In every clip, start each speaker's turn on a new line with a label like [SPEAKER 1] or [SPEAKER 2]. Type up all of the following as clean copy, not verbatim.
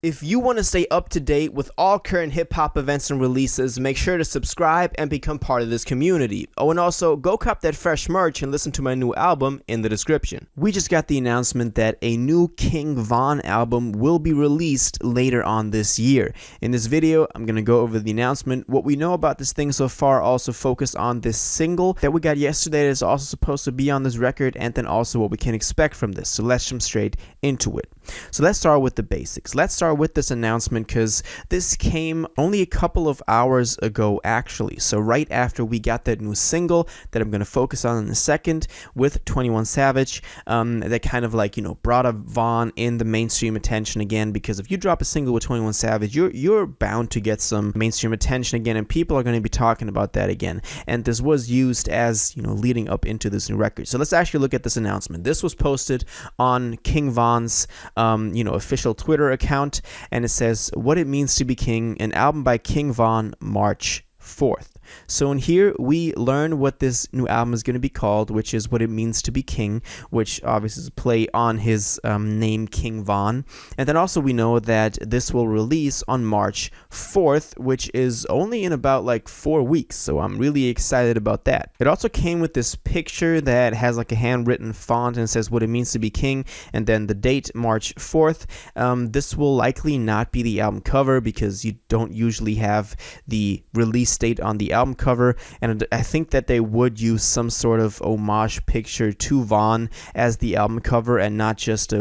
[SPEAKER 1] If you want to stay up to date with all current hip-hop events and releases, make sure to subscribe and become part of this community. Oh, and also, go cop that fresh merch and listen to my new album in the description. We just got the announcement that a new King Von album will be released later on this year. In this video, I'm going to go over the announcement, what we know about this thing so far, also focus on this single that we got yesterday that is also supposed to be on this record, and then also what we can expect from this. So let's jump straight into it. So let's start with the basics. Let's start with this announcement because this came only a couple of hours ago actually. So right after we got that new single that I'm going to focus on in a second with 21 Savage, that kind of like, brought up Von in the mainstream attention again, because if you drop a single with 21 Savage, you're bound to get some mainstream attention again, and people are going to be talking about that again. And this was used as, leading up into this new record. So let's actually look at this announcement. This was posted on King Von's official Twitter account, and it says, "What it means to be king, an album by King Von, March 4th. So in here, we learn what this new album is going to be called, which is What It Means to Be King, which obviously is a play on his name, King Von. And then also we know that this will release on March 4th, which is only in about like 4 weeks. So I'm really excited about that. It also came with this picture that has like a handwritten font and it says What It Means to Be King, and then the date, March 4th. This will likely not be the album cover because you don't usually have the release date on the album cover, and I think that they would use some sort of homage picture to Von as the album cover, and not just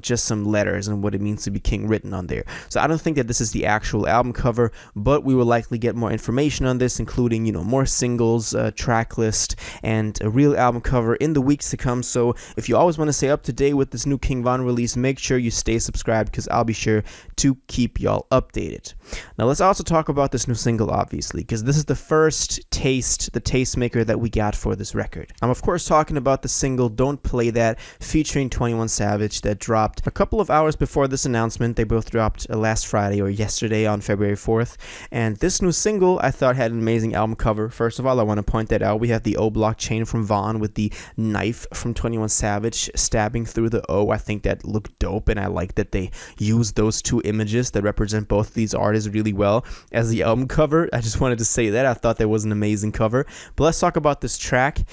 [SPEAKER 1] just some letters and What It Means to Be King written on there. So I don't think that this is the actual album cover, but we will likely get more information on this, including more singles, track list, and a real album cover in the weeks to come. So if you always want to stay up to date with this new King Von release, make sure you stay subscribed because I'll be sure to keep y'all updated. Now let's also talk about this new single, obviously, because this is the first taste, the tastemaker that we got for this record. I'm of course talking about the single Don't Play That featuring 21 Savage that dropped a couple of hours before this announcement. They both dropped last Friday or yesterday on February 4th. And this new single I thought had an amazing album cover. First of all, I want to point that out. We have the O block chain from Von with the knife from 21 Savage stabbing through the O. I think that looked dope, and I like that they used those two images that represent both of these artists really well as the album cover. I just wanted to say that. I thought that was an amazing cover. But let's talk about this track.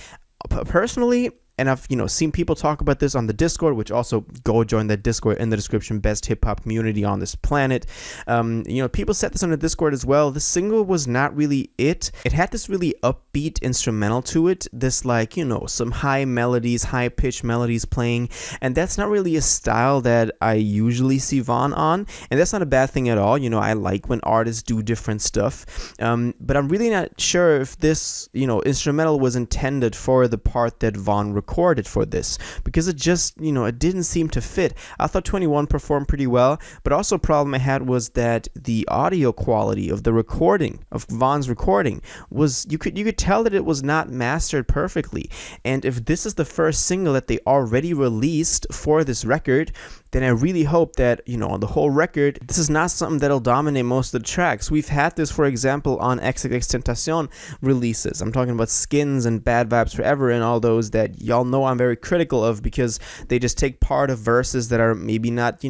[SPEAKER 1] Personally, and I've seen people talk about this on the Discord, which also go join that Discord in the description, best hip hop community on this planet. People said this on the Discord as well. The single was not really it. It had this really upbeat instrumental to it. This some high melodies, high pitched melodies playing, and that's not really a style that I usually see Von on, and that's not a bad thing at all. I like when artists do different stuff, but I'm really not sure if this instrumental was intended for the part that Von recorded for this, because it just it didn't seem to fit. I thought 21 performed pretty well, but also a problem I had was that the audio quality of the recording of Von's recording was, you could tell that it was not mastered perfectly. And if this is the first single that they already released for this record, then I really hope that, on the whole record, this is not something that'll dominate most of the tracks. We've had this, for example, on XXXTentacion releases. I'm talking about Skins and Bad Vibes Forever and all those that y'all know I'm very critical of, because they just take part of verses that are maybe not,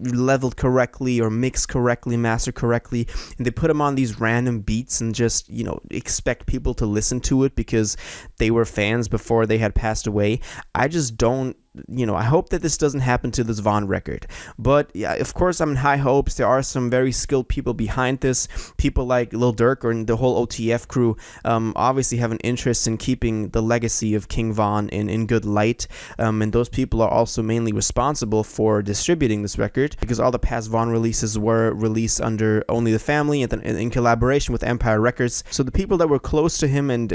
[SPEAKER 1] leveled correctly or mixed correctly, mastered correctly, and they put them on these random beats and just, expect people to listen to it because they were fans before they had passed away. I just don't I hope that this doesn't happen to this Von record. But yeah, of course, I'm in high hopes. There are some very skilled people behind this. People like Lil Durk or the whole OTF crew obviously have an interest in keeping the legacy of King Von in good light. And those people are also mainly responsible for distributing this record, because all the past Von releases were released under Only the Family and then in collaboration with Empire Records. So the people that were close to him and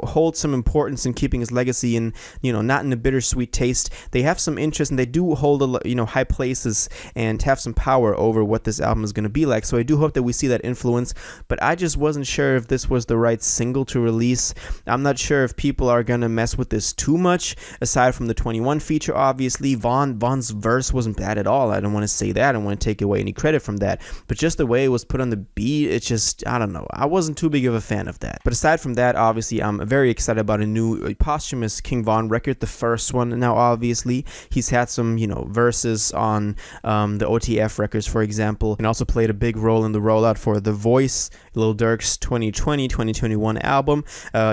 [SPEAKER 1] hold some importance in keeping his legacy and, not in a bittersweet taste, they have some interest, and they do hold high places and have some power over what this album is going to be like. So I do hope that we see that influence, but I just wasn't sure if this was the right single to release. I'm not sure if people are going to mess with this too much, aside from the 21 feature. Obviously, Von's verse wasn't bad at all. I don't want to say that. I don't want to take away any credit from that, but just the way it was put on the beat, it's just, I don't know. I wasn't too big of a fan of that. But aside from that, obviously, I'm very excited about a new posthumous King Von record, the first one. Now, obviously, obviously. He's had some, verses on the OTF records, for example, and also played a big role in the rollout for The Voice, Lil Durk's 2020-2021 album.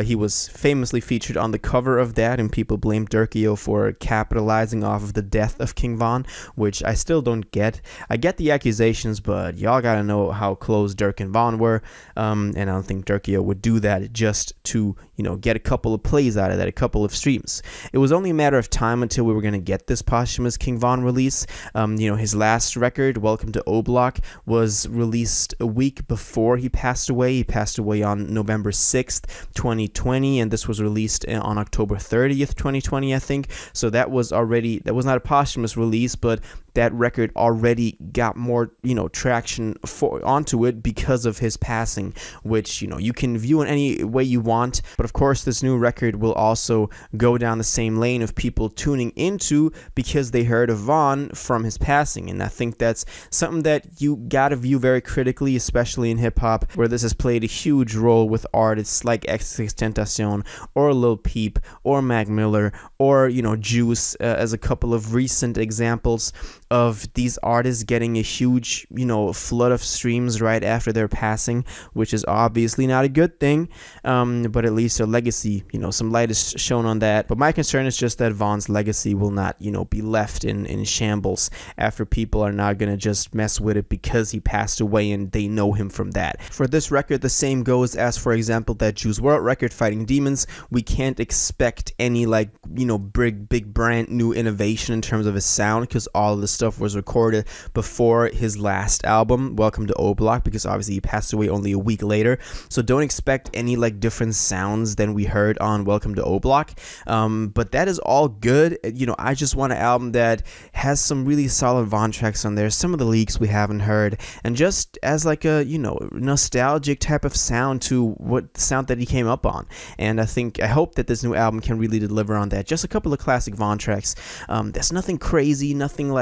[SPEAKER 1] He was famously featured on the cover of that, and people blamed Durkio for capitalizing off of the death of King Von, which I still don't get. I get the accusations, but y'all gotta know how close Durk and Von were, and I don't think Durkio would do that just to, get a couple of plays out of that, a couple of streams. It was only a matter of time until we were gonna get this posthumous King Von release. His last record, Welcome to O-Block, was released a week before he passed away. He passed away on November 6th, 2020, and this was released on October 30th, 2020, I think. So that was not a posthumous release, but that record already got more, traction onto it because of his passing, which, you can view in any way you want. But of course, this new record will also go down the same lane of people tuning into because they heard of Von from his passing. And I think that's something that you gotta view very critically, especially in hip hop, where this has played a huge role with artists like XXXTentacion or Lil Peep or Mac Miller or, Juice as a couple of recent examples of these artists getting a huge, flood of streams right after their passing, which is obviously not a good thing, but at least their legacy, some light is shown on that. But my concern is just that Von's legacy will not, be left in shambles after people are not going to just mess with it because he passed away and they know him from that. For this record, the same goes as, for example, that Juice WRLD record, Fighting Demons. We can't expect any, big brand new innovation in terms of his sound, because all of the stuff was recorded before his last album, Welcome to O-Block, because obviously he passed away only a week later. So don't expect any different sounds than we heard on Welcome to O-Block. But that is all good. I just want an album that has some really solid Von tracks on there, some of the leaks we haven't heard, and just as a nostalgic type of sound to what sound that he came up on. And I hope that this new album can really deliver on that. Just a couple of classic Von tracks. There's nothing crazy, nothing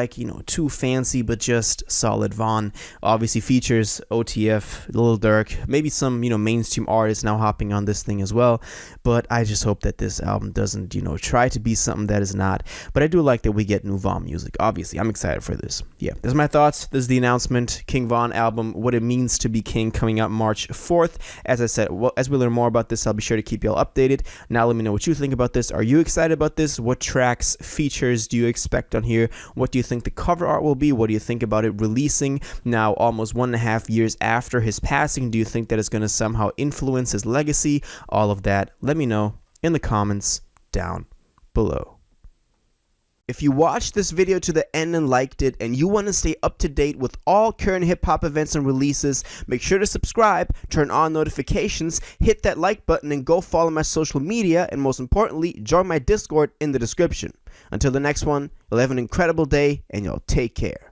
[SPEAKER 1] too fancy, but just solid Von. Obviously features OTF, Lil Durk, maybe some, mainstream artists now hopping on this thing as well. But I just hope that this album doesn't, try to be something that is not. But I do like that we get new Von music. Obviously, I'm excited for this. Yeah, this is my thoughts. This is the announcement. King Von album, what it means to be king, coming out March 4th. As I said, as we learn more about this, I'll be sure to keep you all updated. Now let me know what you think about this. Are you excited about this? What tracks, features do you expect on here? What do you think the cover art will be? What do you think about it releasing now almost 1.5 years after his passing? Do you think that it's going to somehow influence his legacy? All of that, let me know in the comments down below. If you watched this video to the end and liked it, and you want to stay up to date with all current hip-hop events and releases, make sure to subscribe, turn on notifications, hit that like button, and go follow my social media, and most importantly, join my Discord in the description. Until the next one, you'll have an incredible day, and y'all take care.